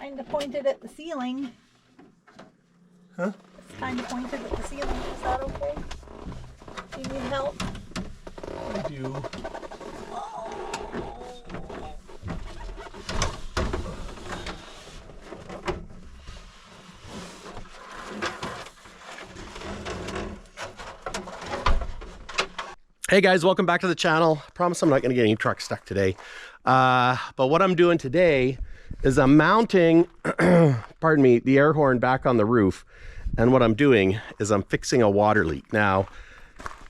kind of pointed at the ceiling. Huh? It's kind of pointed at the ceiling. Is that okay? Do you need help? I do. Hey guys, welcome back to the channel. I promise I'm not going to get any truck stuck today. But what I'm doing today is I'm mounting, pardon me, the air horn back on the roof. And what I'm doing is I'm fixing a water leak. Now,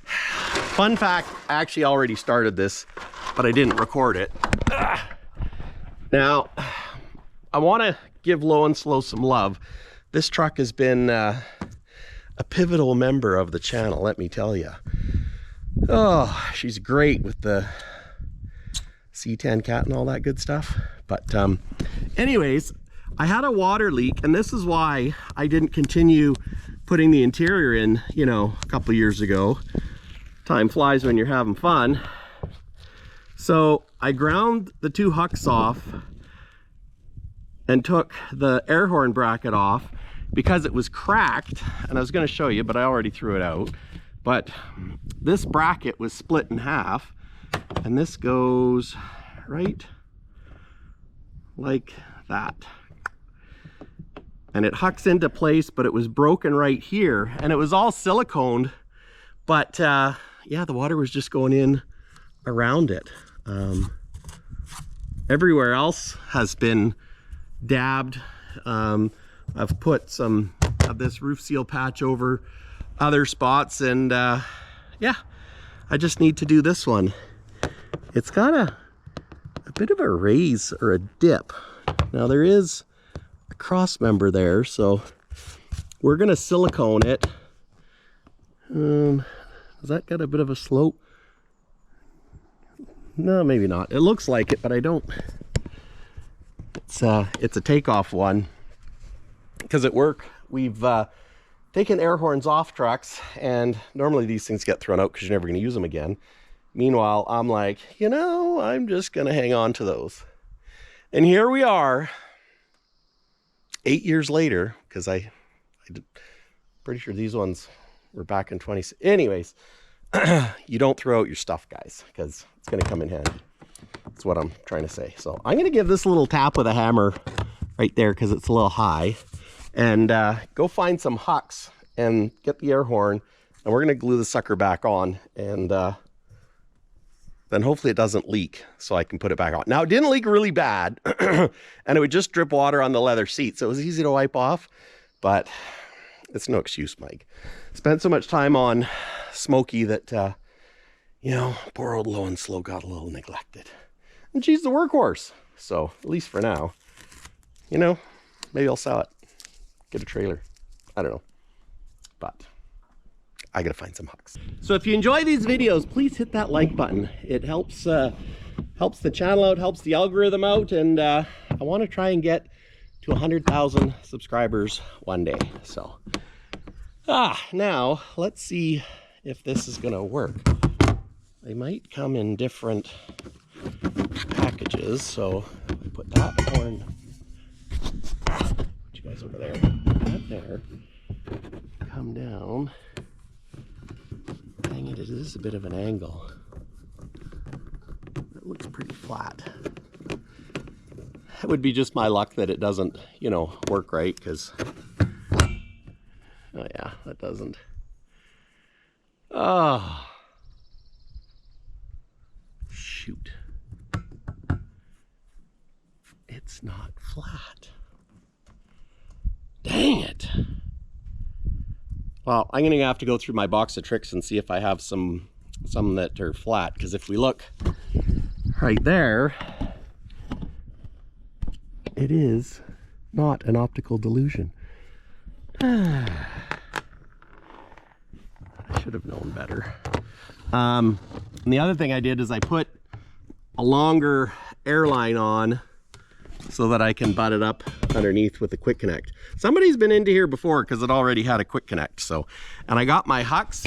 fun fact, I actually already started this, but I didn't record it. Now, I want to give Low and Slow some love. This truck has been a pivotal member of the channel, let me tell you. Oh, she's great with the C10 cat and all that good stuff. But anyways, I had a water leak, and this is why I didn't continue putting the interior in, you know, a couple years ago. Time flies when you're having fun. So I ground the two hucks off and took the air horn bracket off because it was cracked, and I was going to show you, but I already threw it out. But this bracket was split in half, and this goes right like that. And it hucks into place, but it was broken right here, and it was all siliconed. But yeah, the water was just going in around it. Everywhere else has been dabbed. I've put some of this roof seal patch over other spots, and yeah, I just need to do this one. It's got a bit of a raise or a dip. Now there is a cross member there, so we're gonna silicone it. Has that got a bit of a slope? No, maybe not. It looks like it, but I don't. It's a takeoff one, because at work we've taken air horns off trucks, and normally these things get thrown out because you're never going to use them again. Meanwhile, I'm like, you know, I'm just going to hang on to those. And here we are 8 years later, because I'm pretty sure these ones were back in 20. Anyways, you don't throw out your stuff, guys, because it's going to come in handy. That's what I'm trying to say. So I'm going to give this a little tap with a hammer right there because it's a little high. And go find some hucks and get the air horn, and we're gonna glue the sucker back on, and then hopefully it doesn't leak so I can put it back on. Now it didn't leak really bad, and it would just drip water on the leather seat, so it was easy to wipe off, but it's no excuse, Mike. Spent so much time on Smokey that, you know, poor old Low and Slow got a little neglected. And she's the workhorse, so at least for now. You know, maybe I'll sell it. Get a trailer. I don't know. But I gotta find some hucks. So if you enjoy these videos, please hit that like button. It helps helps the channel out, helps the algorithm out, and I want to try and get to 100,000 subscribers one day. So now let's see if this is gonna work. They might come in different packages, so I put that horn guys over there, that there, come down. Dang it, it is a bit of an angle. It looks pretty flat. It would be just my luck that it doesn't, you know, work right, because, oh yeah, that doesn't. Oh, shoot. It's not flat. Dang it. Well, I'm gonna have to go through my box of tricks and see if I have some that are flat, because if we look right there, it is not an optical delusion. I should have known better. And the other thing I did is I put a longer airline on so that I can butt it up underneath with a quick connect. Somebody's been into here before because it already had a quick connect. So, and I got my hucks.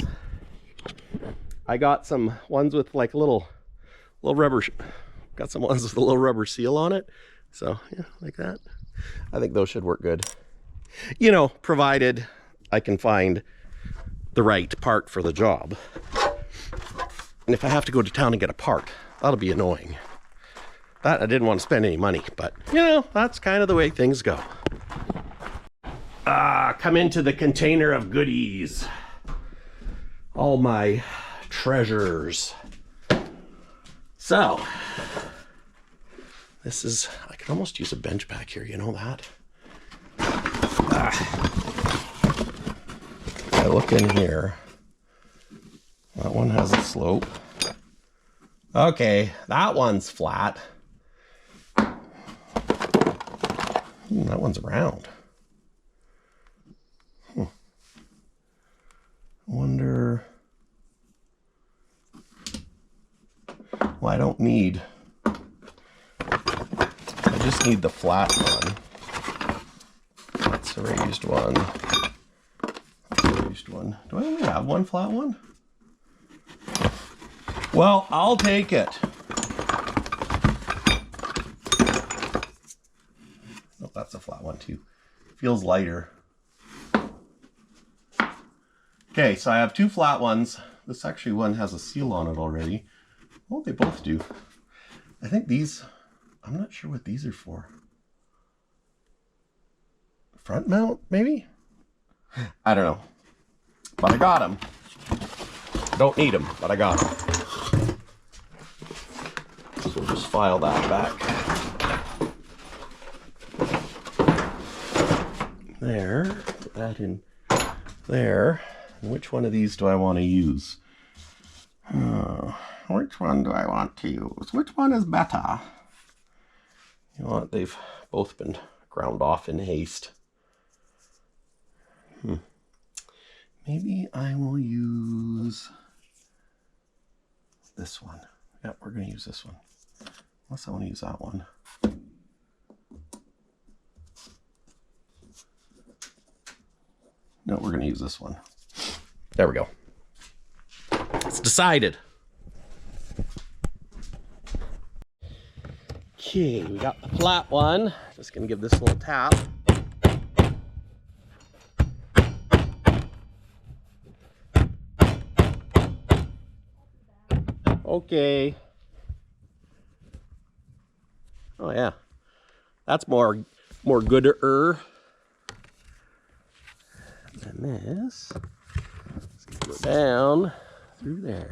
I got some ones with like a little rubber, got some ones with a little rubber seal on it. So yeah, like that. I think those should work good. You know, provided I can find the right part for the job. And if I have to go to town and get a part, that'll be annoying. That I didn't want to spend any money, but you know, that's kind of the way things go. Come into the container of goodies. All my treasures. So, this is, I could almost use a bench back here, you know that? I look in here. That one has a slope. Okay, that one's flat. That one's round. I wonder. Well, I don't need. I just need the flat one. That's a raised one. That's a raised one. Do I only have one flat one? Well, I'll take it. Oh, that's a flat one too. Feels lighter. Okay, so I have two flat ones. This actually one has a seal on it already. Well, they both do. I think these, I'm not sure what these are for. Front mount, maybe? I don't know. But I got them. Don't need them, but I got them. So we'll just file that back. There. Put that in there. And which one of these do I want to use? Which one do I want to use? Which one is better? You know what? They've both been ground off in haste. Maybe I will use this one. Yeah, we're going to use this one. Unless I want to use that one. No, we're going to use this one. There we go. It's decided. Okay, we got the flat one. Just going to give this a little tap. Okay. Oh yeah. That's more gooder. And this is going to go down through there.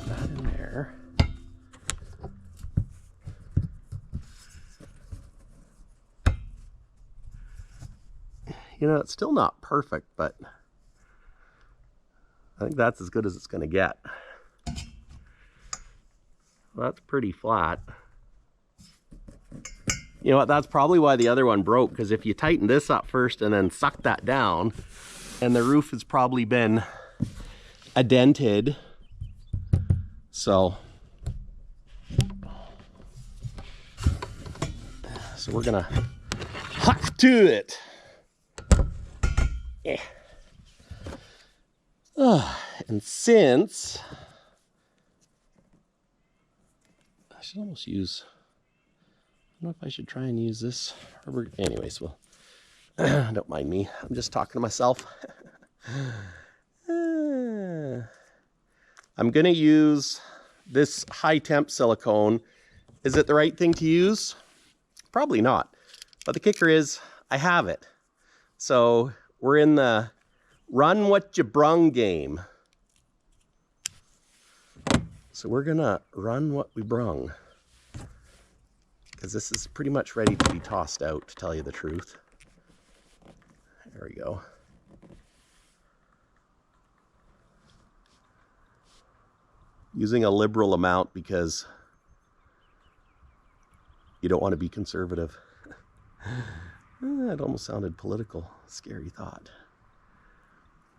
That in there. You know, it's still not perfect, but I think that's as good as it's going to get. Well, that's pretty flat. You know what, that's probably why the other one broke, because if you tighten this up first and then suck that down, and the roof has probably been indented. So we're gonna hack to it. Yeah. And since I should almost use, I don't know if I should try and use this rubber. Anyways, well, don't mind me. I'm just talking to myself. I'm gonna use this high temp silicone. Is it the right thing to use? Probably not. But the kicker is I have it. So we're in the run what you brung game. So we're gonna run what we brung, because this is pretty much ready to be tossed out, to tell you the truth. There we go. Using a liberal amount because you don't want to be conservative. It almost sounded political. Scary thought.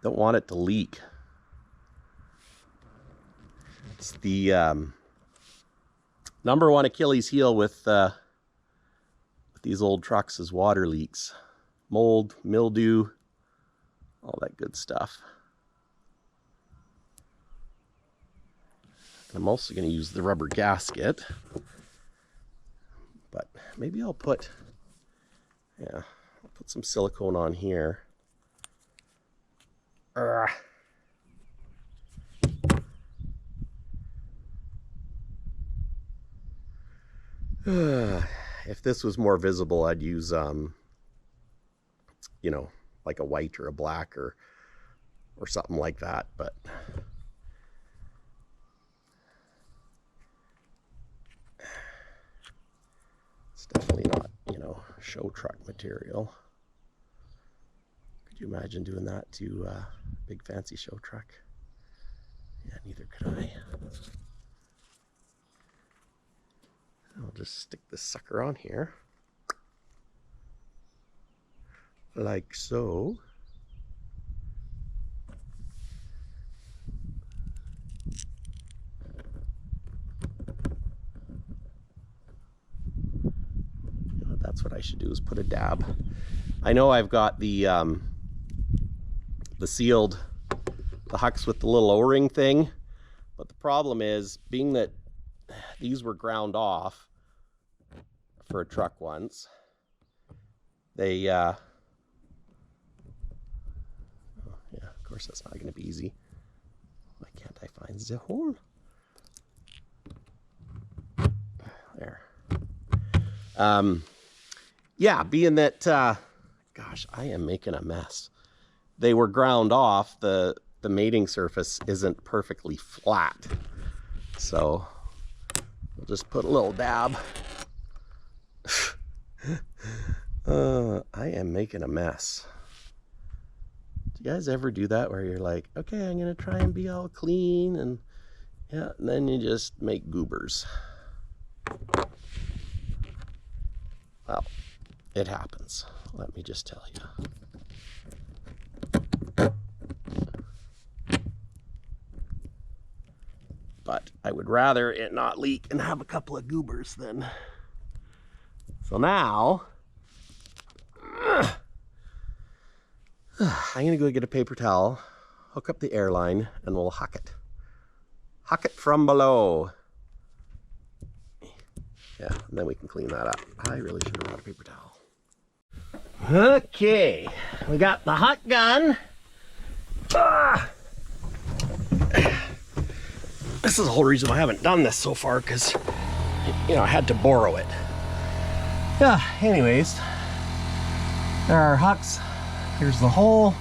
Don't want it to leak. It's the number one Achilles heel with these old trucks is water leaks. Mold, mildew, all that good stuff. I'm also going to use the rubber gasket. But maybe I'll put, yeah, I'll put some silicone on here. If this was more visible, I'd use, you know, like a white or a black or something like that, but it's definitely not, you know, show truck material. Could you imagine doing that to a big fancy show truck? Yeah, neither could I. I'll just stick this sucker on here, like so. That's what I should do, is put a dab. I know I've got the sealed, the hucks with the little O-ring thing, but the problem is, being that these were ground off for a truck once, they, oh, yeah, of course that's not going to be easy. Why can't I find the hole? There. Yeah, being that, gosh, I am making a mess. They were ground off, the mating surface isn't perfectly flat. So we'll just put a little dab. I am making a mess. Do you guys ever do that where you're like, okay, I'm going to try and be all clean, and yeah, and then you just make goobers? Well, it happens. Let me just tell you. But I would rather it not leak and have a couple of goobers than. So now, I'm going to go get a paper towel, hook up the airline, and we'll huck it. Huck it from below. Yeah, and then we can clean that up. I really should have brought a paper towel. Okay, we got the hot gun. This is the whole reason why I haven't done this so far, because, you know, I had to borrow it. Yeah, anyways, there are hucks. Here's the hole.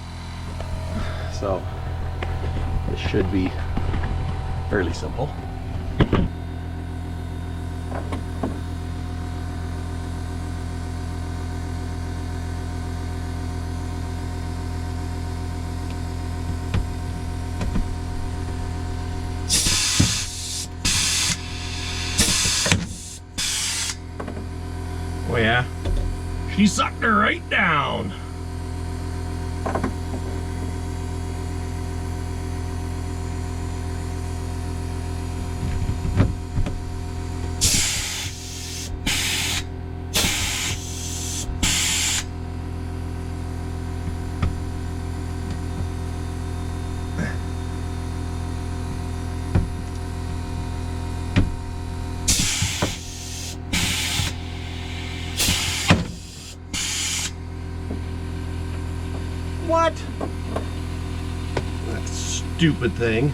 So this should be fairly simple. Oh yeah, she sucked her right down. What? That stupid thing.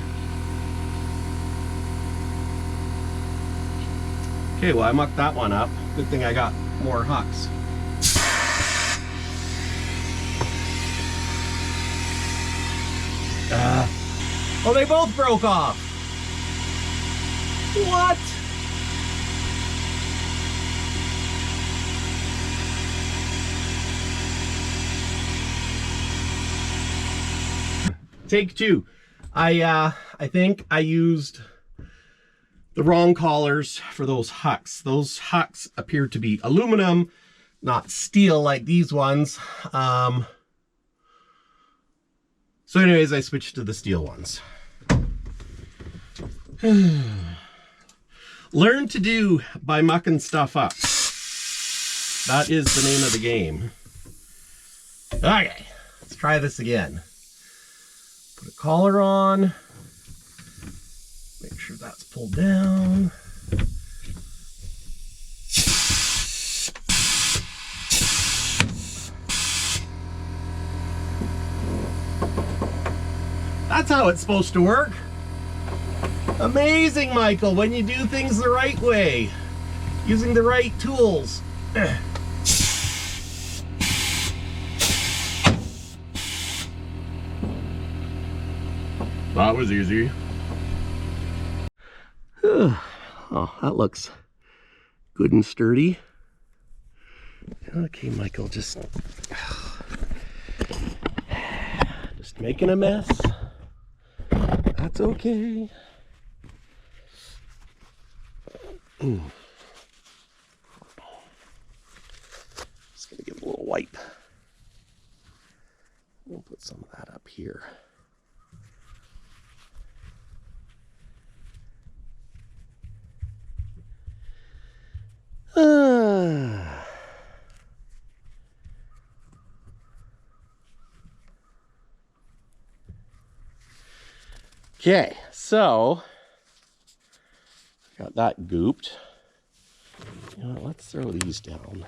Okay, well I mucked that one up. Good thing I got more hucks. Oh, they both broke off. What? Take two. I think I used the wrong collars for those hucks. Those hucks appear to be aluminum, not steel like these ones. So anyways, I switched to the steel ones. Learn to do by mucking stuff up. That is the name of the game. Okay, let's try this again. Put a collar on. Make sure that's pulled down. That's how it's supposed to work. Amazing, Michael, when you do things the right way, using the right tools. That was easy. Oh, that looks good and sturdy. Okay, Michael, just making a mess. That's okay. Just gonna give it a little wipe. We'll put some of that up here. Okay, so got that gooped. You know what, let's throw these down.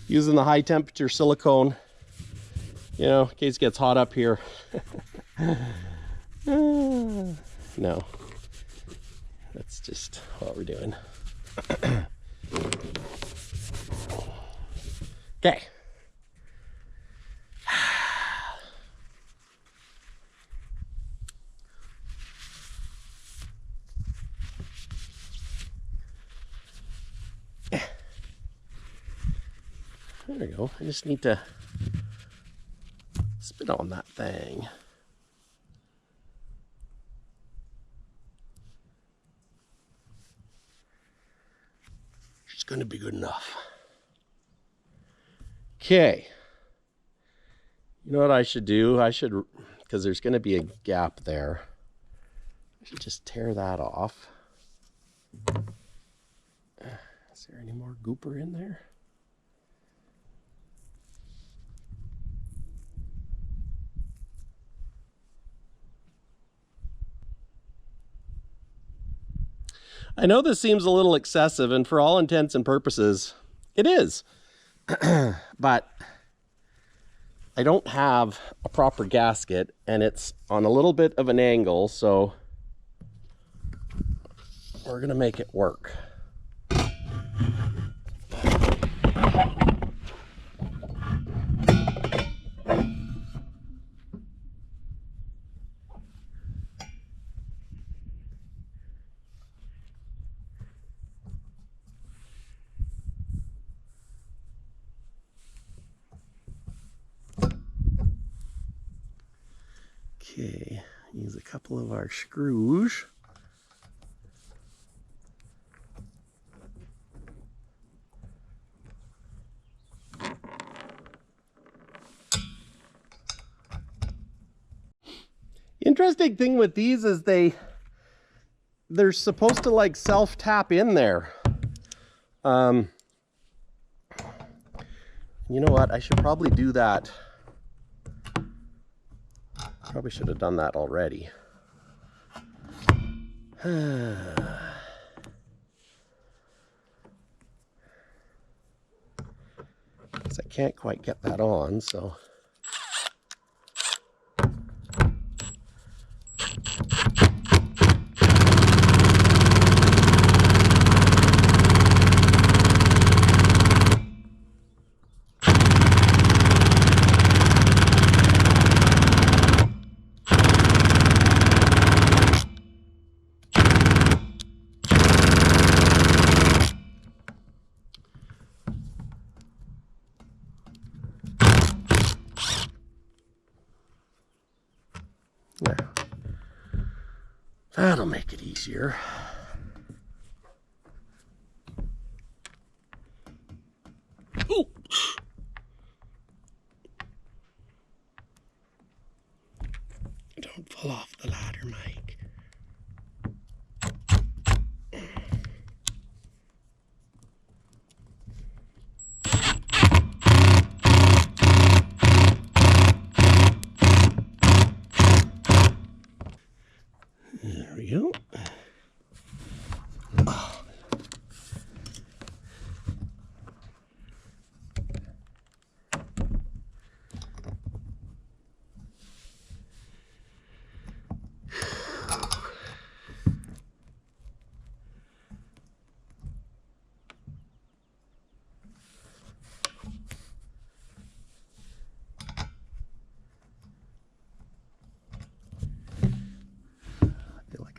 Using the high temperature silicone, you know, in case it gets hot up here. No, that's just what we're doing. Okay. There we go. I just need to spit on that thing. It's going to be good enough. Okay. You know what I should do? I should, because there's going to be a gap there, I should just tear that off. Is there any more gooper in there? I know this seems a little excessive, and for all intents and purposes, it is. But I don't have a proper gasket, and it's on a little bit of an angle, so we're gonna make it work. Okay, use a couple of our screws. Interesting thing with these is they're supposed to like self-tap in there. You know what? I should probably do that. Probably should have done that already. Because I can't quite get that on, so. There. That'll make it easier. Ooh. Don't fall off the ladder, Mike. There we go.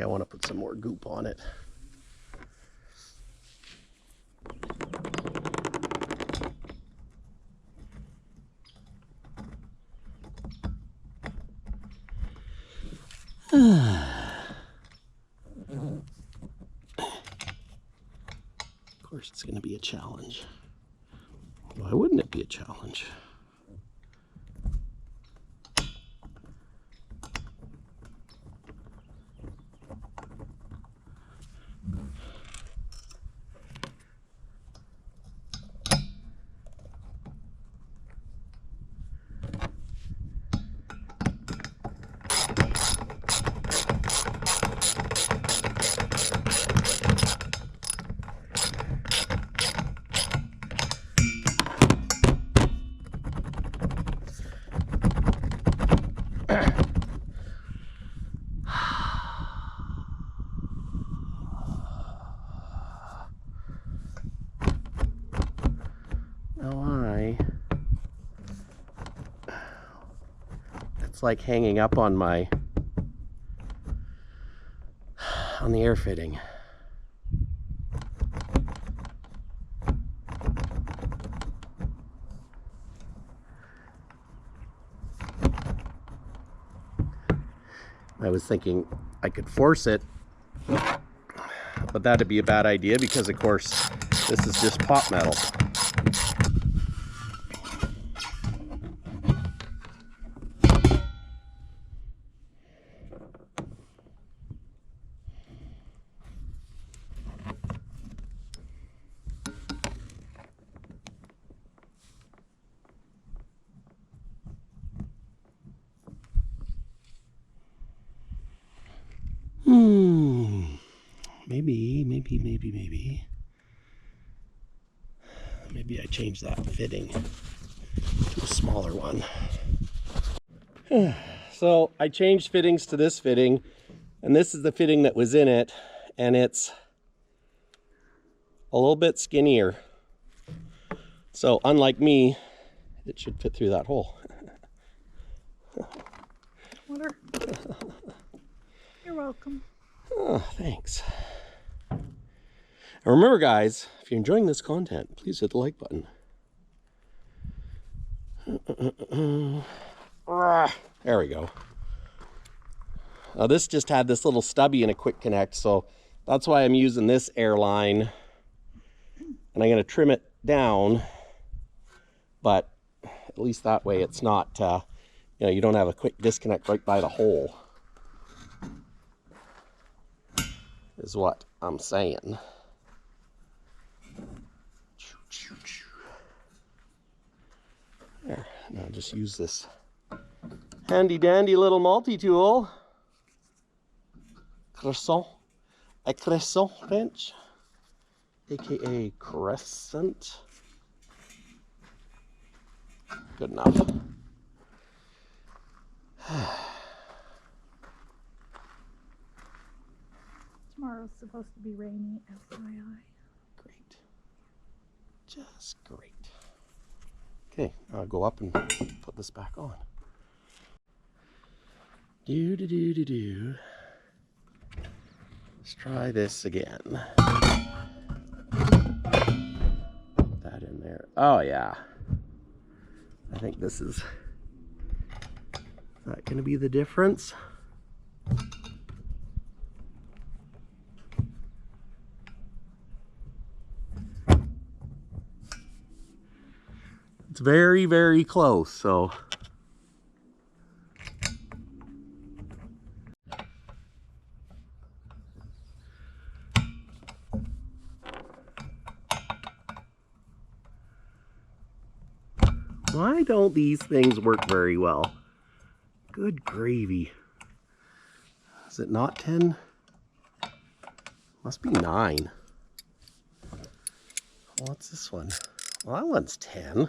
I want to put some more goop on it. Of course, it's going to be a challenge. Why wouldn't it be a challenge? It's like hanging up on the air fitting. I was thinking I could force it, but that'd be a bad idea because, of course, this is just pot metal. Maybe I change that fitting to a smaller one. So I changed fittings to this fitting, and this is the fitting that was in it, and it's a little bit skinnier. So unlike me, it should fit through that hole. Water. You're welcome. Oh, thanks. And remember, guys, if you're enjoying this content, please hit the like button. There we go. Now this just had this little stubby and a quick connect, so that's why I'm using this airline. And I'm going to trim it down, but at least that way it's not, you know, you don't have a quick disconnect right by the hole, is what I'm saying. There, now just use this handy dandy little multi-tool. A crescent wrench, aka crescent. Good enough. Tomorrow's supposed to be rainy, FYI. Great. Just great. Okay, I'll go up and put this back on. Do. Let's try this again. Put that in there. Oh yeah. I think this is that going to be the difference. It's very, very close, so. Why don't these things work very well? Good gravy. Is it not 10? Must be 9. What's this one? Well, that one's 10.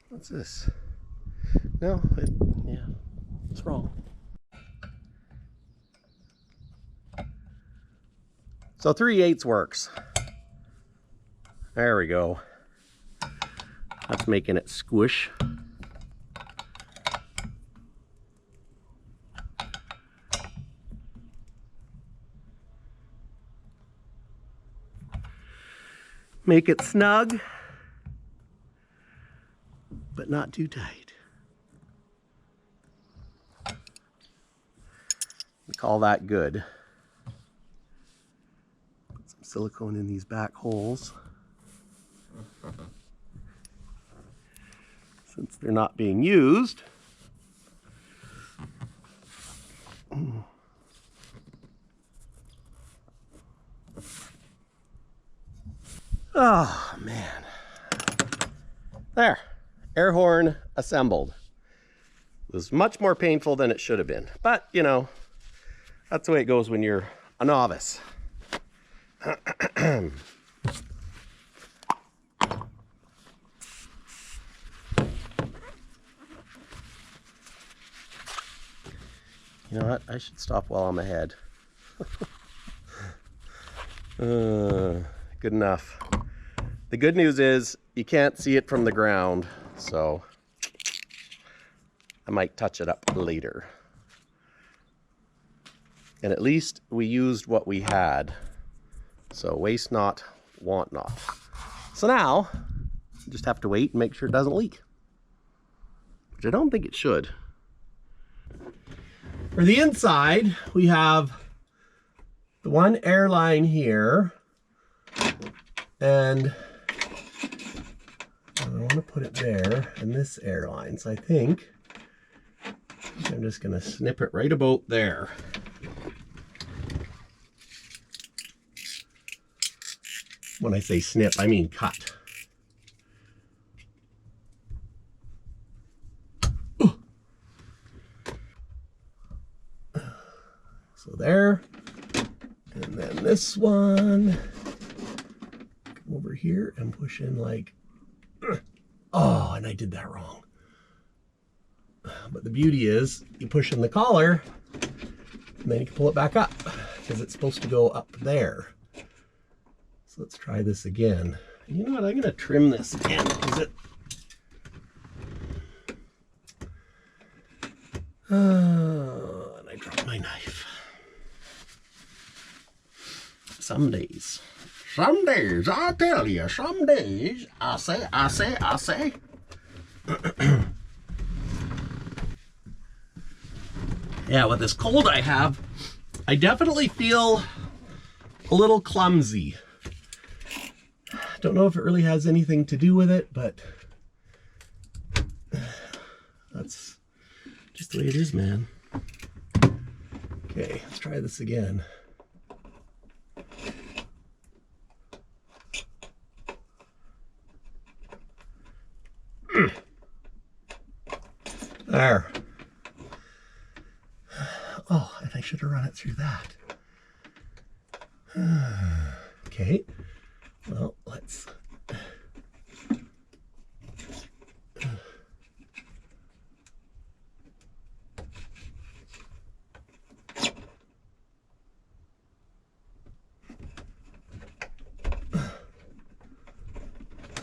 What's this? No, yeah, it's wrong. So 3/8 works. There we go. That's making it squish. Make it snug, but not too tight. We call that good. Put some silicone in these back holes. Since they're not being used. Oh man. There. Air horn assembled. It was much more painful than it should have been. But, you know, that's the way it goes when you're a novice. You know what? I should stop while I'm ahead. Good enough. The good news is you can't see it from the ground, so I might touch it up later. And at least we used what we had. So waste not, want not. So now, just have to wait and make sure it doesn't leak. Which I don't think it should. For the inside, we have the one airline here. And I want to put it there, and this airline. So I think I'm just going to snip it right about there. When I say snip, I mean cut. So there. And then this one. Come over here and push in like... Oh, and I did that wrong. But the beauty is, you push in the collar, and then you can pull it back up, because it's supposed to go up there. So let's try this again. You know what, I'm going to trim this end, because it... and I dropped my knife. Some days, I tell you, some days, I say. Yeah, with this cold I have, I definitely feel a little clumsy. Don't know if it really has anything to do with it, but that's just the way it is, man. Okay, let's try this again. There. Oh, and I should have run it through that. Okay. Well, let's...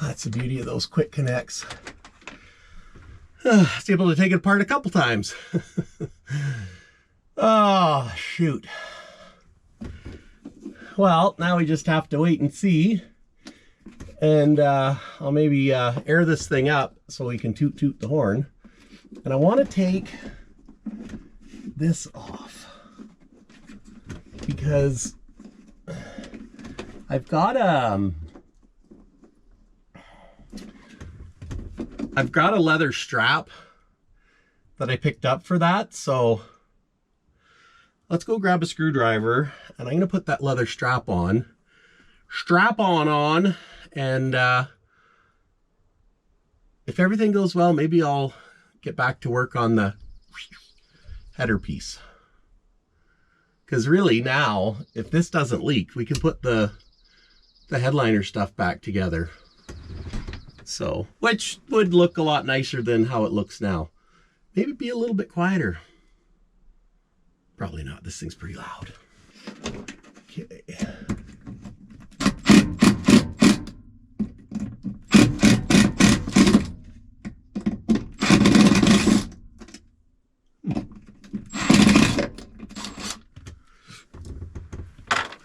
That's the beauty of those quick connects. I was able to take it apart a couple times. Oh, shoot. Well, now we just have to wait and see. And I'll maybe air this thing up so we can toot the horn. And I want to take this off, because I've got a leather strap that I picked up for that. So let's go grab a screwdriver, and I'm going to put that leather strap on. And if everything goes well, maybe I'll get back to work on the header piece. Because really now, if this doesn't leak, we can put the headliner stuff back together. So, which would look a lot nicer than how it looks now. Maybe be a little bit quieter. Probably not. This thing's pretty loud. Okay.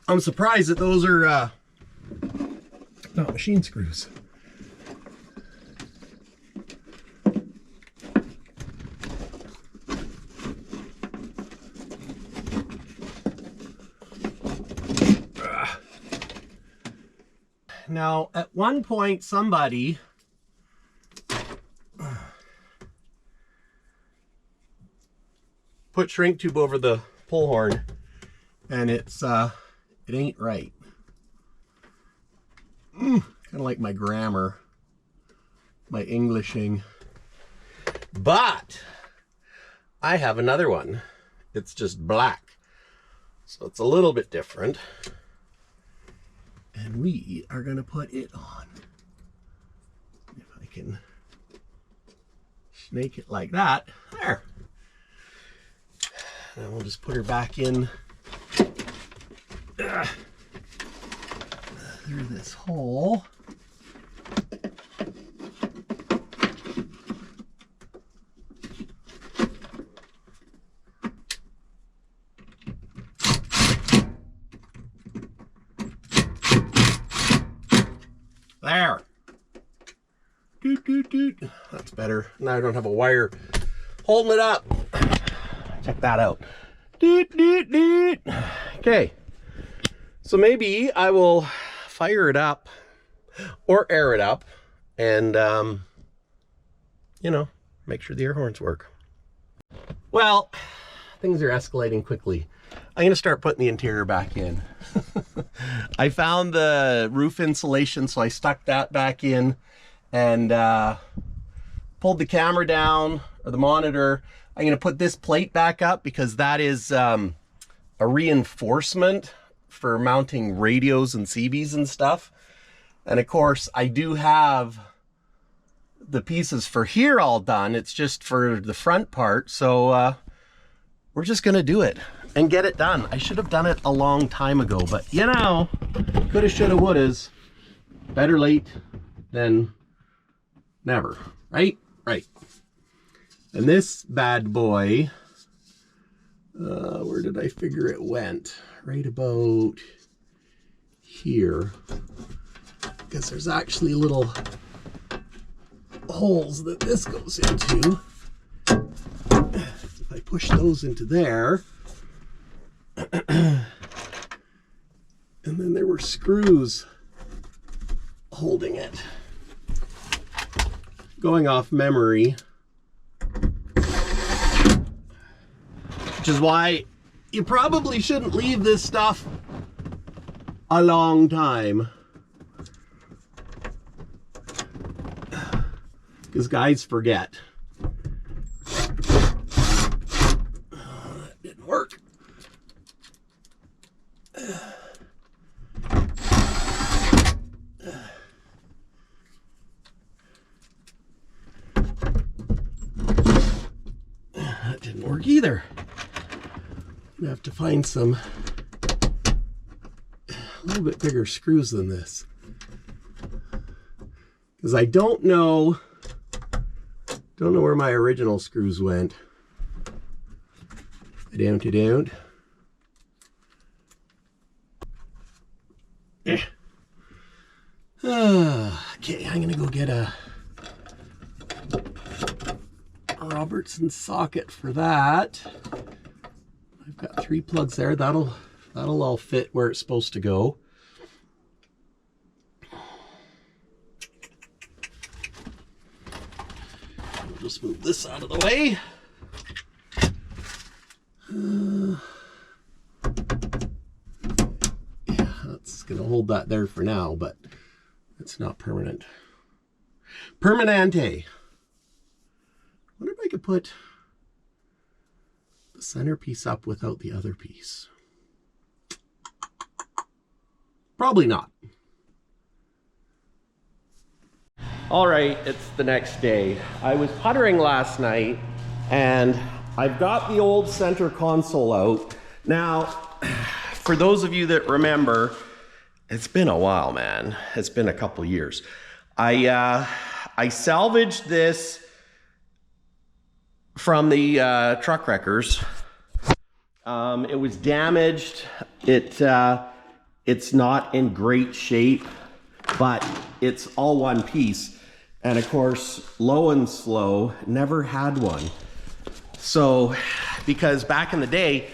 I'm surprised that those are not machine screws. Now, at one point, somebody put shrink tube over the pull horn, and it ain't right. Kind of like my grammar, my Englishing. But I have another one. It's just black, so it's a little bit different. And we are going to put it on. If I can snake it like that. There. And we'll just put her back in through this hole. There. Doot, doot, doot. That's better. Now I don't have a wire holding it up. Check that out. Doot, doot, doot. Okay. So maybe I will fire it up or air it up and, you know, make sure the air horns work. Well, things are escalating quickly. I'm going to start putting the interior back in. I found the roof insulation, so I stuck that back in and pulled the camera down, or the monitor. I'm going to put this plate back up because that is a reinforcement for mounting radios and CBs and stuff. And of course, I do have the pieces for here all done. It's just for the front part. So we're just going to do it and get it done. I should have done it a long time ago, but you know, coulda, shoulda, wouldas. Better late than never, right? Right. And this bad boy, where did I figure it went? Right about here. Because there's actually little holes that this goes into. If I push those into there, and then there were screws holding it. Going off memory, which is why you probably shouldn't leave this stuff a long time, because guys forget. That didn't work. That didn't work either. I have to find some a little bit bigger screws than this, because I don't know where my original screws went. I don't. Okay, I'm gonna go get a Robertson socket for that. I've got 3 plugs there. That'll all fit where it's supposed to go. We'll just move this out of the way. Yeah, that's gonna hold that there for now, but it's not permanent. Permanente. I wonder if I could put the centerpiece up without the other piece. Probably not. All right, it's the next day. I was puttering last night and I've got the old center console out. Now, for those of you that remember, it's been a while, man. It's been a couple years. I salvaged this from the truck wreckers. It was damaged. It's not in great shape, but it's all one piece. And of course, Low and Slow never had one. So, because back in the day,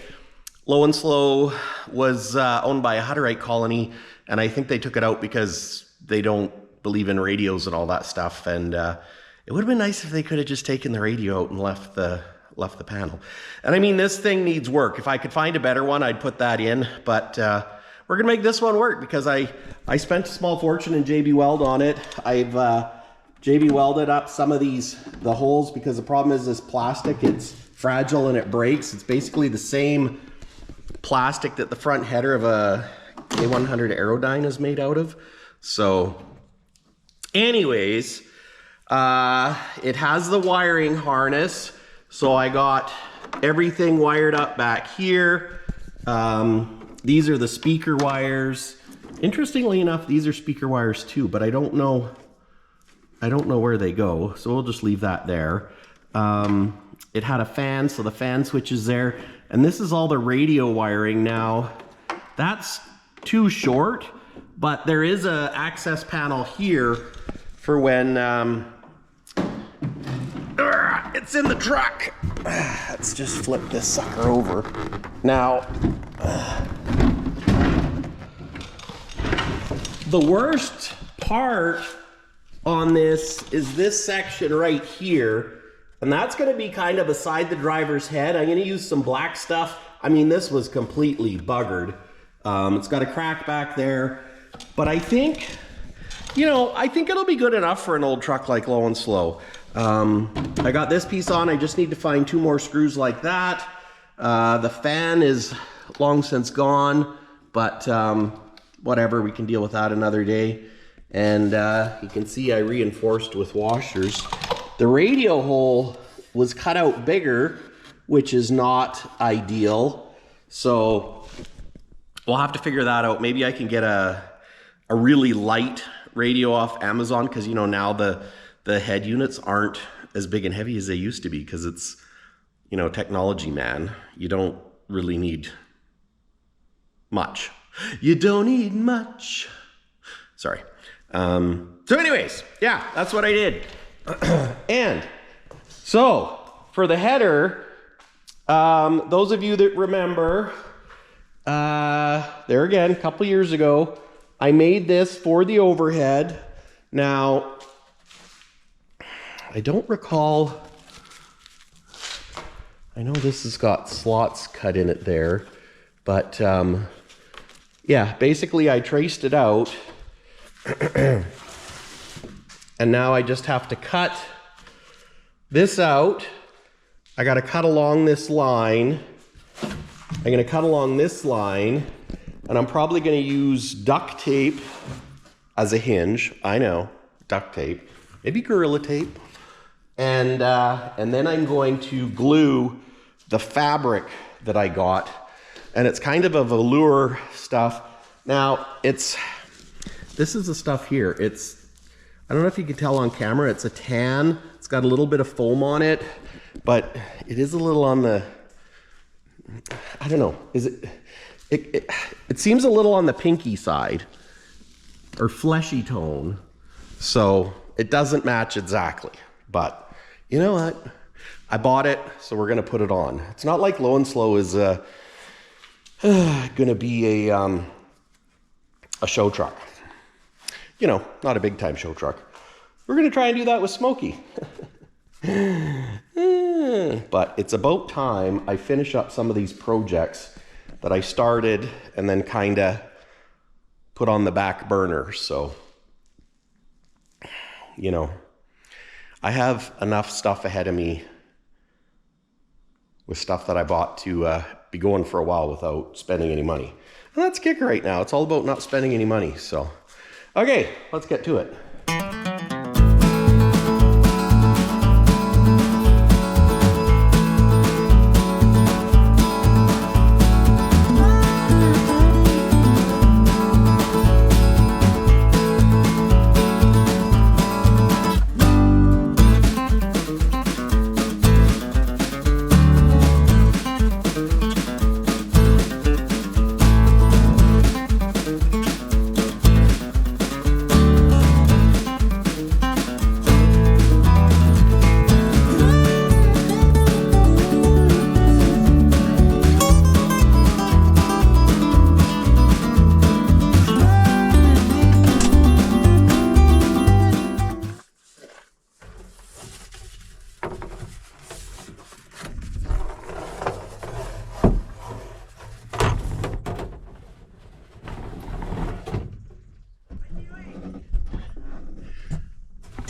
Low and Slow was owned by a Hutterite colony, and I think they took it out because they don't believe in radios and all that stuff. And it would have been nice if they could have just taken the radio out and left the panel. And I mean, this thing needs work. If I could find a better one, I'd put that in. But we're gonna make this one work because I spent a small fortune in JB Weld on it. I've JB welded up some of the holes because the problem is this plastic, it's fragile and it breaks. It's basically the same plastic that the front header of a K100 Aerodyne is made out of. So anyways, it has the wiring harness. So I got everything wired up back here. These are the speaker wires. Interestingly enough, these are speaker wires too, but I don't know where they go. So we'll just leave that there. It had a fan, so the fan switch is there. And this is all the radio wiring now. That's too short, but there is a access panel here for when it's in the truck. Let's just flip this sucker over. Now, the worst part on this is this section right here, and that's going to be kind of beside the driver's head. I'm going to use some black stuff. I mean, this was completely buggered. It's got a crack back there, but I think, you know, I think it'll be good enough for an old truck like Low and Slow. I got this piece on. I just need to find 2 more screws like that. The fan is long since gone, but whatever, we can deal with that another day. And you can see I reinforced with washers. The radio hole was cut out bigger, which is not ideal. So we'll have to figure that out. Maybe I can get a really light radio off Amazon, because you know now the head units aren't as big and heavy as they used to be, because it's, you know, technology, man. You don't really need much. You don't need much. Sorry. So anyways, yeah, that's what I did. And so for the header, those of you that remember, there again, a couple years ago, I made this for the overhead. Now, I don't recall, I know this has got slots cut in it there, but yeah, basically I traced it out. And now I just have to cut this out. I got to cut along this line. I'm going to cut along this line, and I'm probably going to use duct tape as a hinge. I know, duct tape, maybe Gorilla Tape. And then I'm going to glue the fabric that I got, and it's kind of a velour stuff. Now this is the stuff here. I don't know if you can tell on camera, it's a tan. It's got a little bit of foam on it, but it is a little on the, I don't know, it seems a little on the pinky side, or fleshy tone. So it doesn't match exactly, but you know what? I bought it, so we're gonna put it on. It's not like Low and Slow is gonna be a show truck. You know, not a big time show truck. We're gonna try and do that with Smokey. But it's about time I finish up some of these projects that I started and then kinda put on the back burner. So, you know, I have enough stuff ahead of me with stuff that I bought to be going for a while without spending any money. And that's the kicker right now. It's all about not spending any money, so. Okay, let's get to it.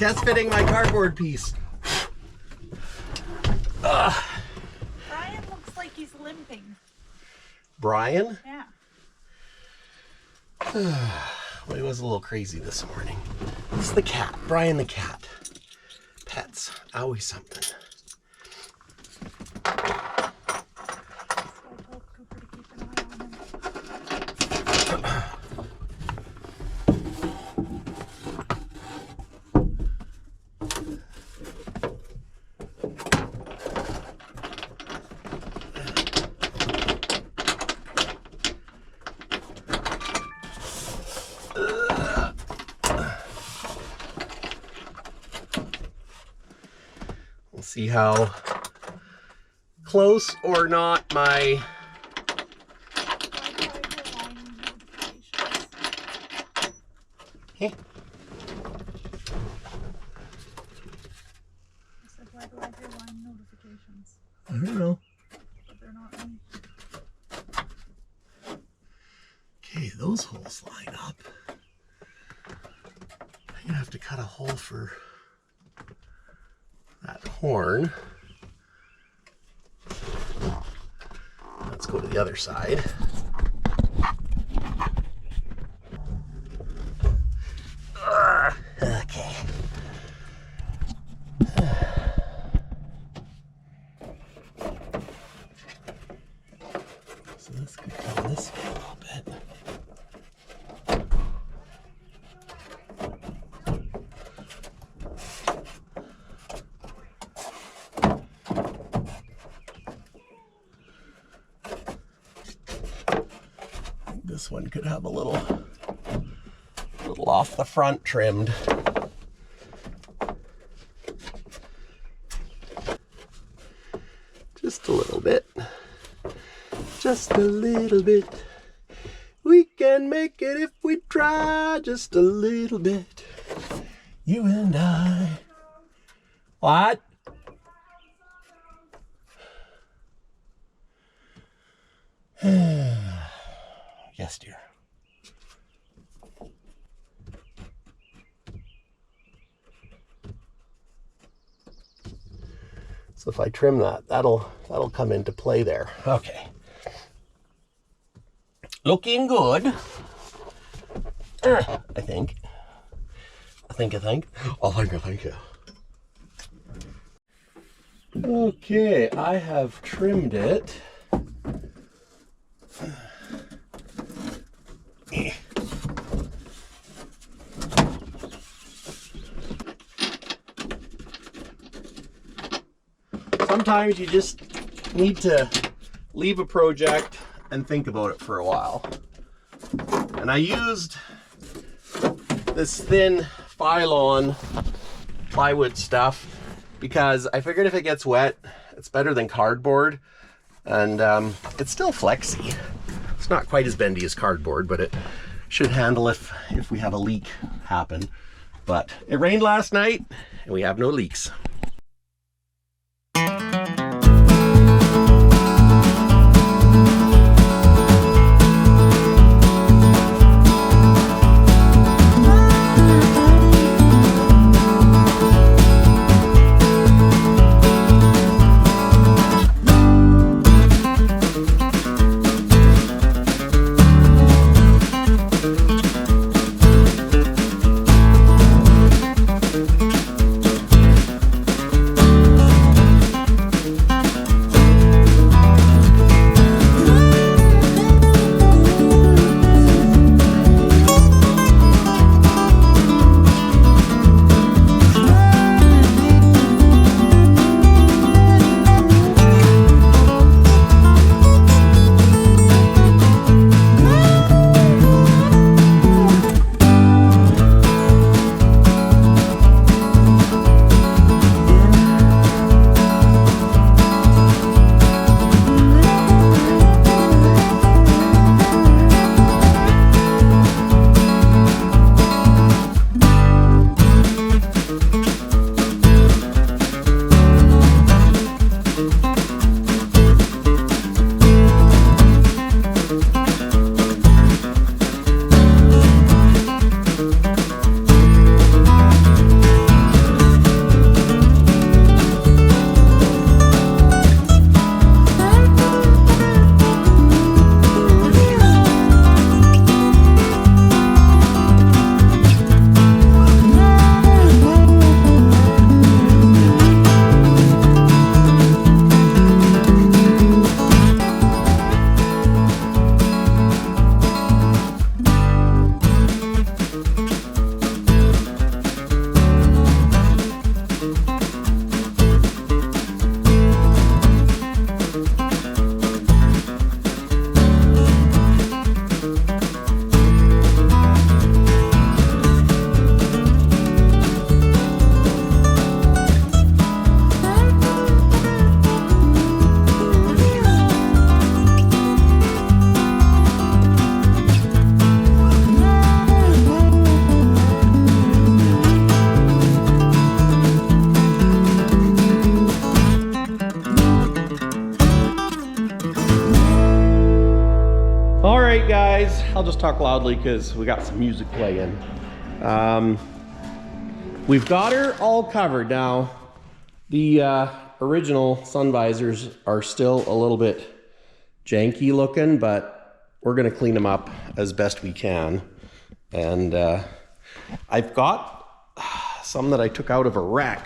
test fitting my cardboard piece. Brian looks like he's limping. Brian? Yeah. Well, he was a little crazy this morning. This is the cat, Brian the cat. Pets, always something. So I told Cooper to keep an eye on him. We'll see how close or not my I said, why do I hear line notifications? I don't know. But they're not on. Okay, those holes line up. I'm gonna have to cut a hole for that horn. Let's go to the other side. Okay. So this could come this way a little bit. This one could have a little off the front trimmed. Just a little bit. Just a little bit. We can make it if we try just a little bit. You and I. What? Yes, dear. So if I trim that, that'll come into play there. Okay. Looking good. I think. I think. Okay, I have trimmed it. Sometimes you just need to leave a project and think about it for a while. And I used this thin Phylon plywood stuff because I figured if it gets wet, it's better than cardboard. And it's still flexy. It's not quite as bendy as cardboard, but it should handle if we have a leak happen. But it rained last night and we have no leaks. guys, I'll just talk loudly because we got some music playing. We've got her all covered now. The original sun visors are still a little bit janky looking, but we're gonna clean them up as best we can. And I've got some that I took out of a wreck.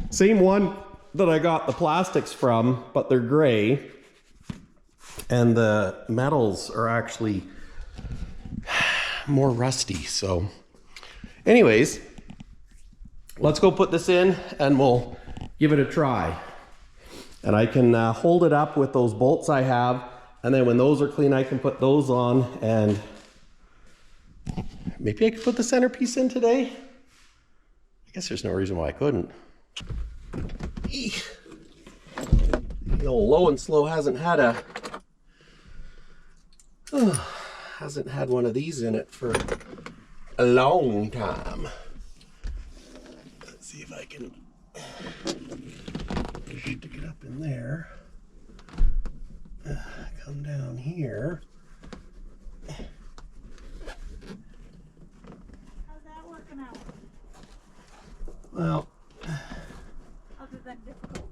Same one that I got the plastics from, but they're gray. And the metals are actually more rusty. So anyways, let's go put this in and we'll give it a try. And I can hold it up with those bolts I have. And then when those are clean, I can put those on, and maybe I could put the centerpiece in today. I guess there's no reason why I couldn't. The old Low and Slow hasn't had one of these in it for a long time. Let's see if I can stick it up in there. Come down here. How's that working out? Well, Other than difficult.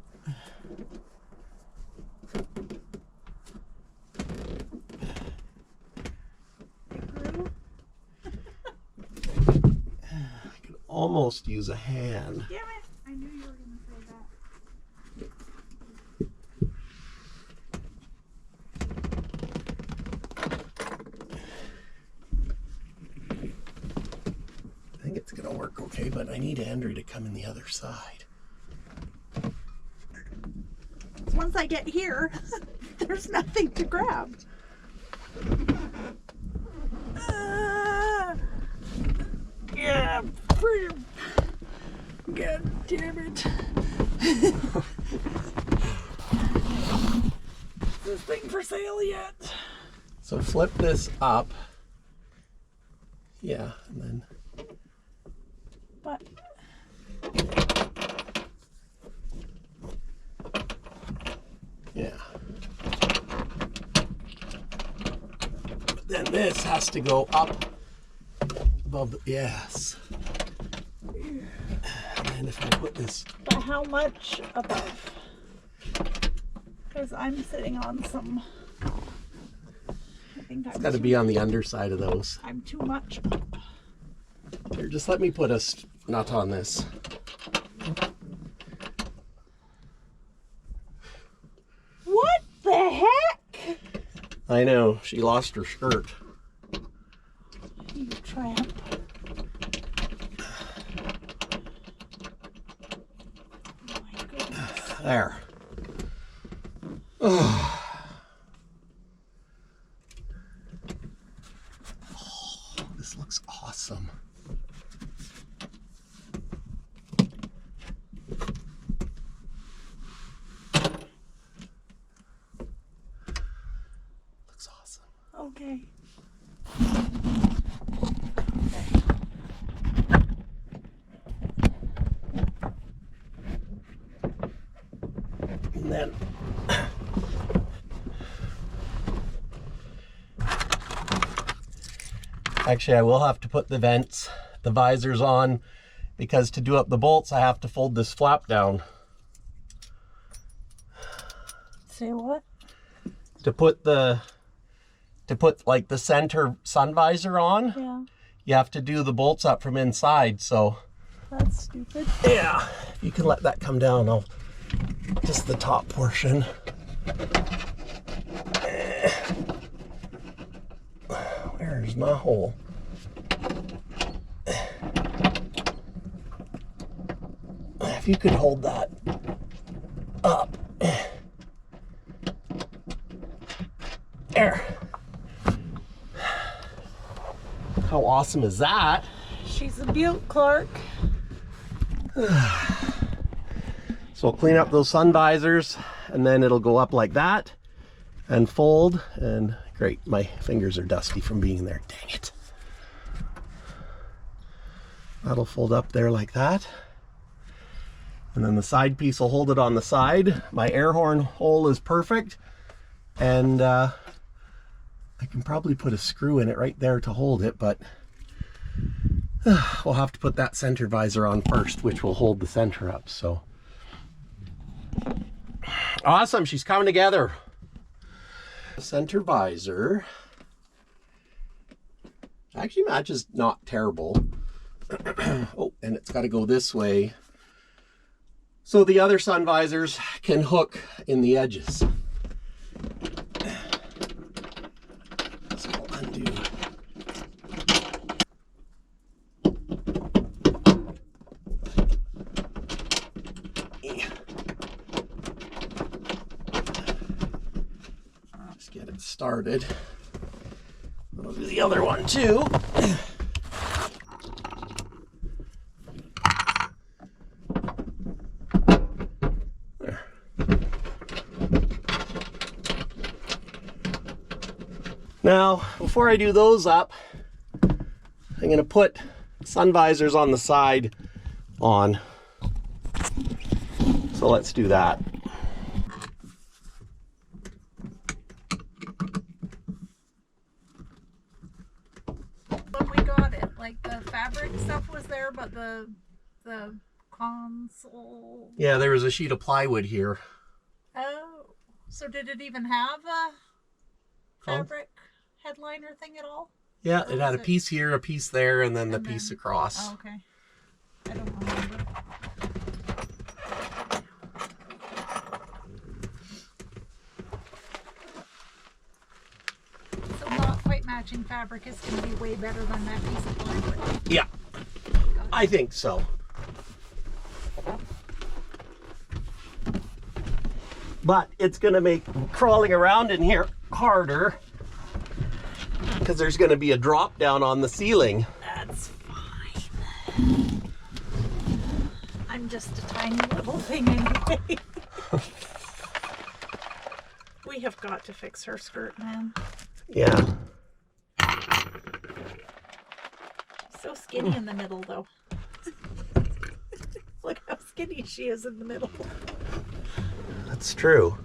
I could almost use a hand. Damn it! I knew you were going to say that. I think it's gonna work okay, but I need Andrew to come in the other side. Once I get here, there's nothing to grab. Yeah, pretty. God damn it. Is this thing for sale yet? So flip this up. Yeah, and then But yeah. But then this has to go up above the, yes. And then if I put this, But how much above? Because I'm sitting on some. I think it's I'm got to too, be on the underside of those. I'm too much up. Here, just let me put a nut on this. What the heck? I know, she lost her skirt. You tramp. Oh my goodness. There. Oh, this looks awesome. Looks awesome. Okay. And then actually I will have to put the vents, the visors on, because to do up the bolts I have to fold this flap down. Say what? To put like the center sun visor on, Yeah, you have to do the bolts up from inside. So that's stupid. yeah, if you can let that come down, I'll just the top portion. Where's my hole? If you could hold that up. There. How awesome is that? She's a beaut, Clark. So I'll clean up those sun visors and then it'll go up like that and fold, and great, my fingers are dusty from being there, dang it. That'll fold up there like that. And then the side piece will hold it on the side. My air horn hole is perfect. And I I can probably put a screw in it right there to hold it, but we'll have to put that center visor on first, which will hold the center up. So awesome, she's coming together. The center visor actually matches not terrible. Oh, and it's got to go this way so the other sun visors can hook in the edges. So I'll undo. Just get it started. I'll do the other one too. Now, before I do those up, I'm going to put sun visors on the side on. So let's do that. When we got it, like the fabric stuff was there, but the console. Yeah, there was a sheet of plywood here. Oh, so did it even have a fabric headliner thing at all? Yeah, it had a piece here, a piece there, and then the And piece then- across. Oh, okay. I don't remember. So not quite matching fabric is going to be way better than that piece of plywood. Yeah, I think so. But it's going to make crawling around in here harder because there's going to be a drop down on the ceiling. That's fine. I'm just a tiny little thing anyway. We have got to fix her skirt, man. Yeah. So skinny in the middle, though. Look how skinny she is in the middle. That's true.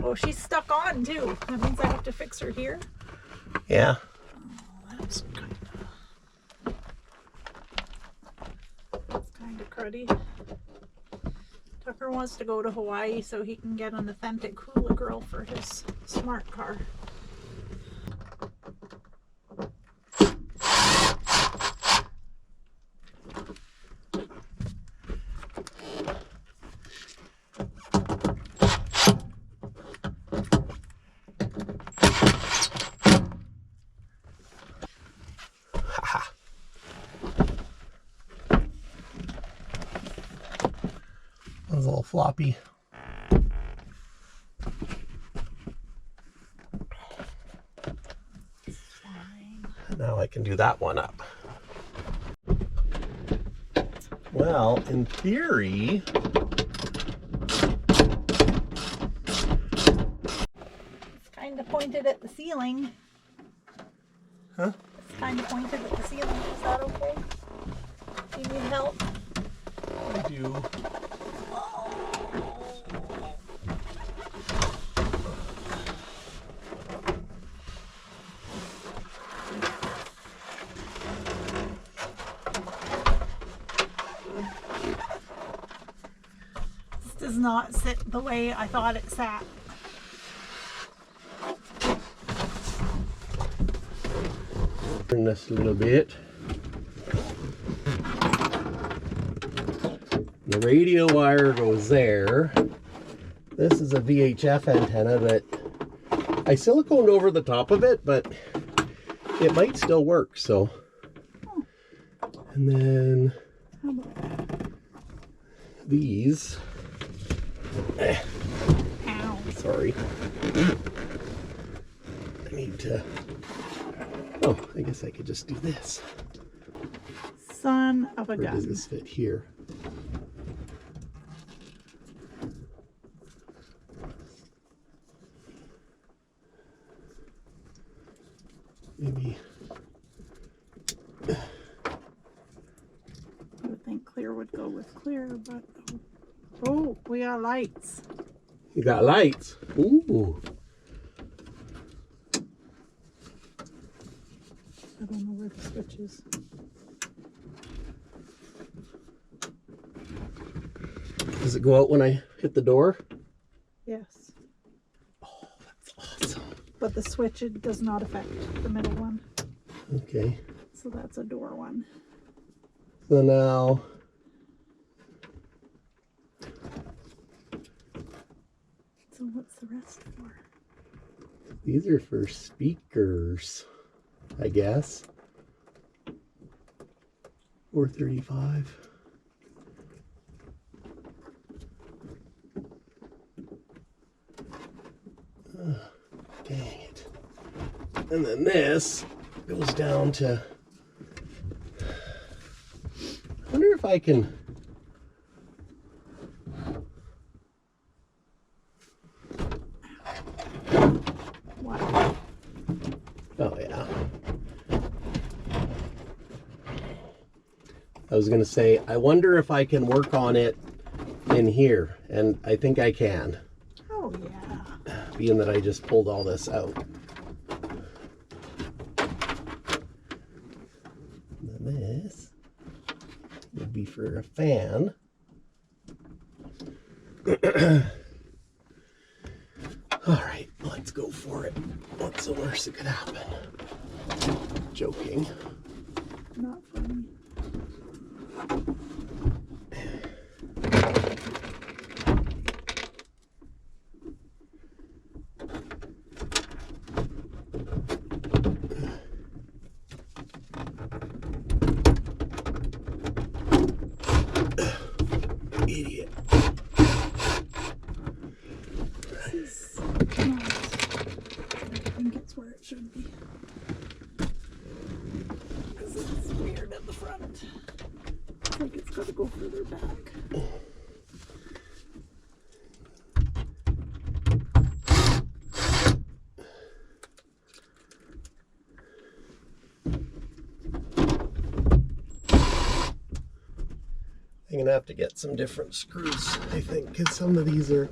Oh, she's stuck on, too. That means I have to fix her here. Yeah. That's kind of cruddy. Tucker wants to go to Hawaii so he can get an authentic hula girl for his smart car. That was a little floppy. Fine. Now I can do that one up. Well, in theory, It's kind of pointed at the ceiling. huh? It's kind of pointed at the ceiling. Is that okay? Do you need help? I do. This does not sit the way I thought it sat. Turn this a little bit. The radio wire goes there. This is a VHF antenna that I siliconed over the top of it, but it might still work, so. And then these. Ow. Sorry. I need to. Oh, I guess I could just do this. Son of a Or does gun. this fit here? Maybe. I would think clear would go with clear, but oh, we got lights. You got lights. Ooh. I don't know where the switch is. Does it go out when I hit the door? Yes. Oh, that's awesome. But the switch, it does not affect the middle one. Okay. So that's a door one. So now, So what's the rest for? these are for speakers, I guess. 435. Dang it. And then this goes down to, I wonder if I can, What? oh yeah. I was gonna say, I wonder if I can work on it in here, and I think I can, Oh yeah. being that I just pulled all this out. And then this would be for a fan. All right, let's go for it. What's the worst that could happen? Joking. Not funny. Idiot. This is not. I think it's where it should be. Because it's weird at the front. I think it's got to go further back. I'm gonna have to get some different screws, I think, because some of these are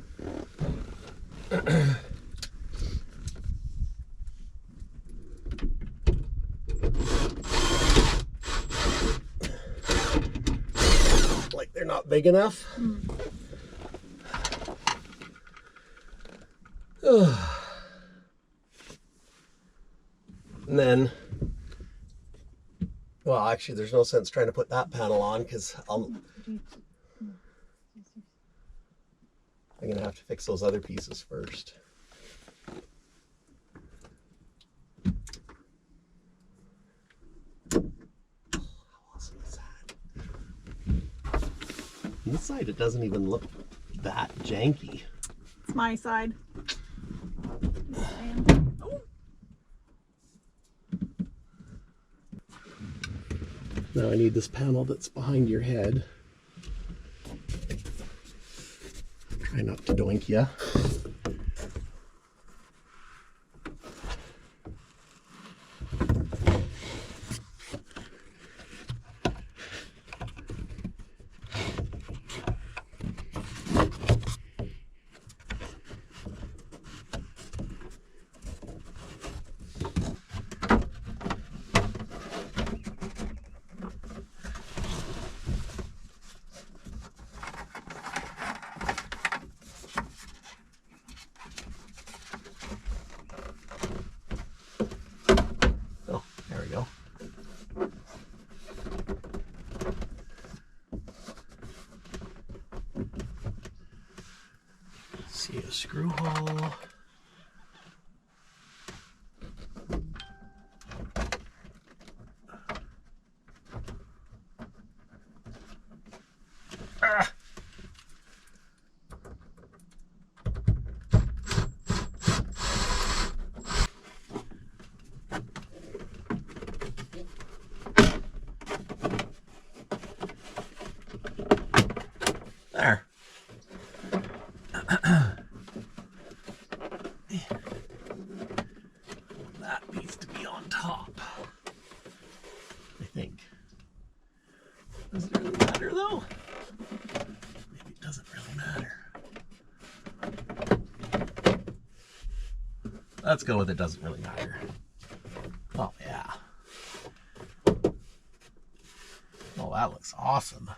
like they're not big enough. And then, well, actually, there's no sense trying to put that panel on because I'm gonna have to fix those other pieces first. How awesome is that? On this side, it doesn't even look that janky. It's my side. Oh. Now I need this panel that's behind your head. Try not to doink ya. Oh, there we go. See a screw hole. Ah. There. That needs to be on top, I think. Does it really matter though? Maybe it doesn't really matter. Let's go with it doesn't really matter. Oh yeah. It's awesome.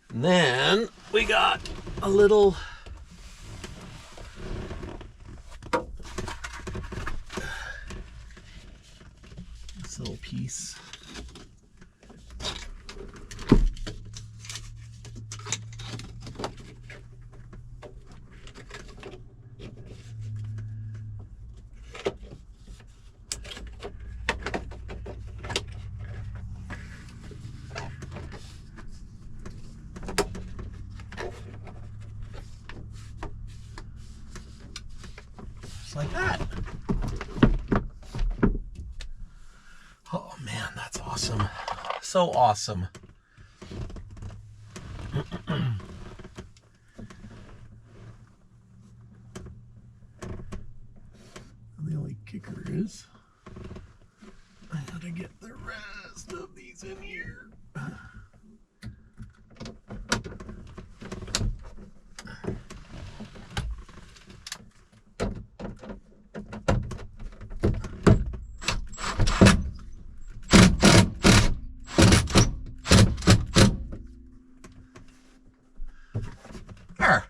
And then we got a little piece. Just like that. Oh man, that's awesome. So awesome. The only kicker is I gotta get the rest of these in here. There.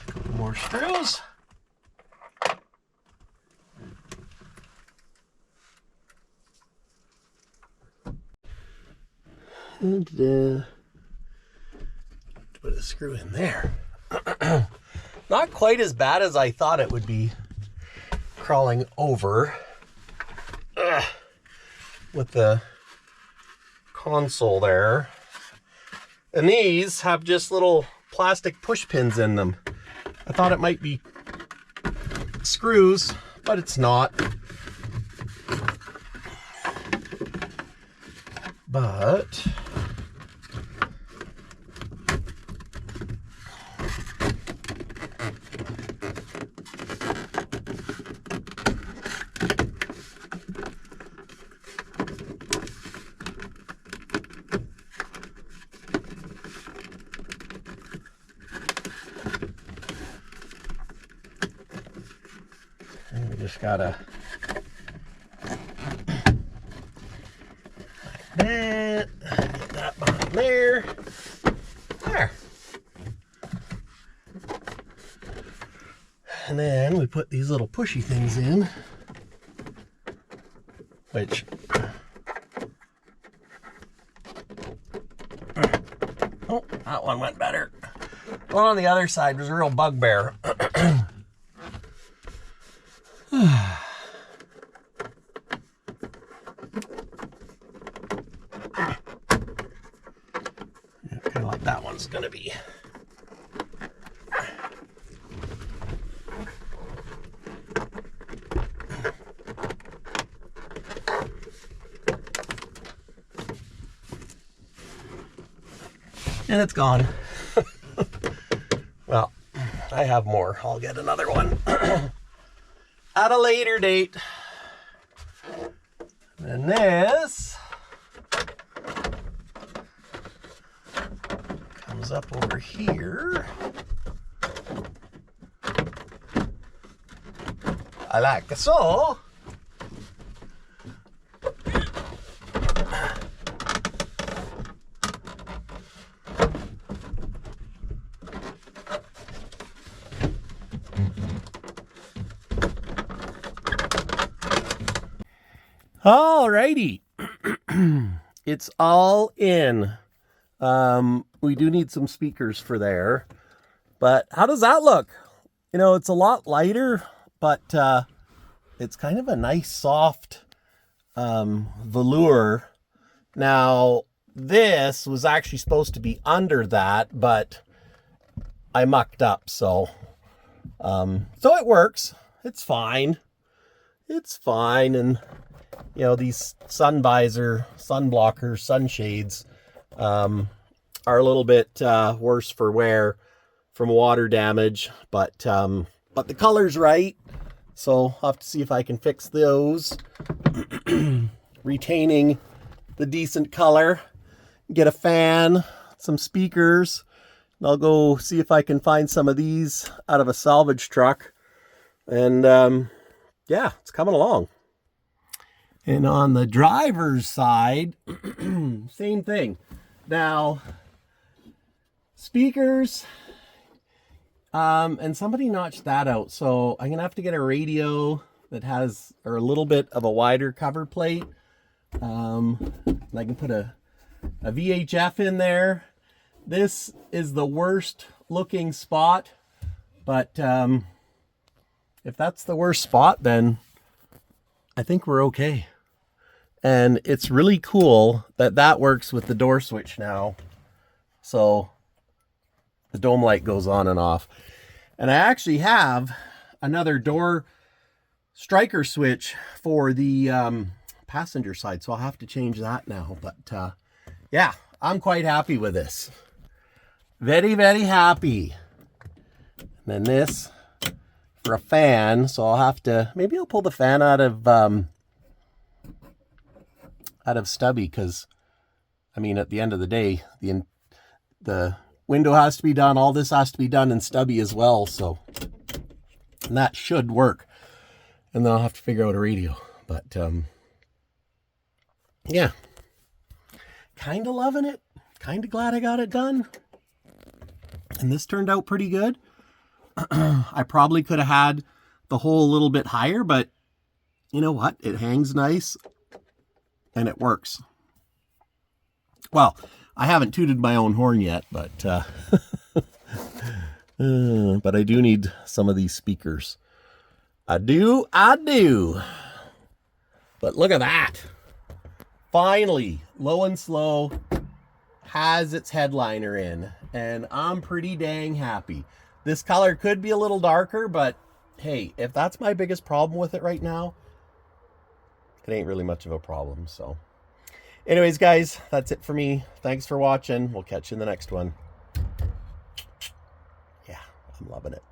Couple more screws. And put a screw in there. Not quite as bad as I thought it would be crawling over with the console there. And these have just little plastic push pins in them. I thought it might be screws, but it's not. But we just gotta like that, get that behind there. There. And then we put these little pushy things in, which oh, that one went better. The one on the other side was a real bugbear. Kind of like that one's gonna be. And it's gone. Well, I have more. I'll get another one at a later date. And this comes up over here. I like so. Alrighty. It's all in. We do need some speakers for there. But how does that look? You know, it's a lot lighter, but it's kind of a nice soft velour. Now, this was actually supposed to be under that, but I mucked up, so it works. It's fine. It's fine. And you know, these sun visor, sun blockers, sunshades are a little bit worse for wear from water damage, but the color's right, so I'll have to see if I can fix those, retaining the decent color. Get a fan, some speakers, and I'll go see if I can find some of these out of a salvage truck. And yeah, it's coming along. And on the driver's side, same thing. Now, speakers, and somebody notched that out. So I'm gonna have to get a radio that has, or a little bit of a wider cover plate. And I can put a VHF in there. This is the worst looking spot, but if that's the worst spot, then I think we're okay. And it's really cool that that works with the door switch now. So the dome light goes on and off. And I actually have another door striker switch for the passenger side, so I'll have to change that now. But yeah, I'm quite happy with this. Very, very happy. And then this for a fan, so I'll have to, maybe I'll pull the fan out of stubby, because I mean, at the end of the day, the window has to be done, all this has to be done in stubby as well, so, and that should work. And then I'll have to figure out a radio. But yeah, kind of loving it, kind of glad I got it done. And this turned out pretty good. I probably could have had the hole a little bit higher, but you know what? It hangs nice and it works. Well, I haven't tooted my own horn yet, but but I do need some of these speakers. I do. But look at that. Finally, Low and Slow has its headliner in, and I'm pretty dang happy. This color could be a little darker, but hey, if that's my biggest problem with it right now, it ain't really much of a problem. So anyways, guys, that's it for me. Thanks for watching. We'll catch you in the next one. Yeah, I'm loving it.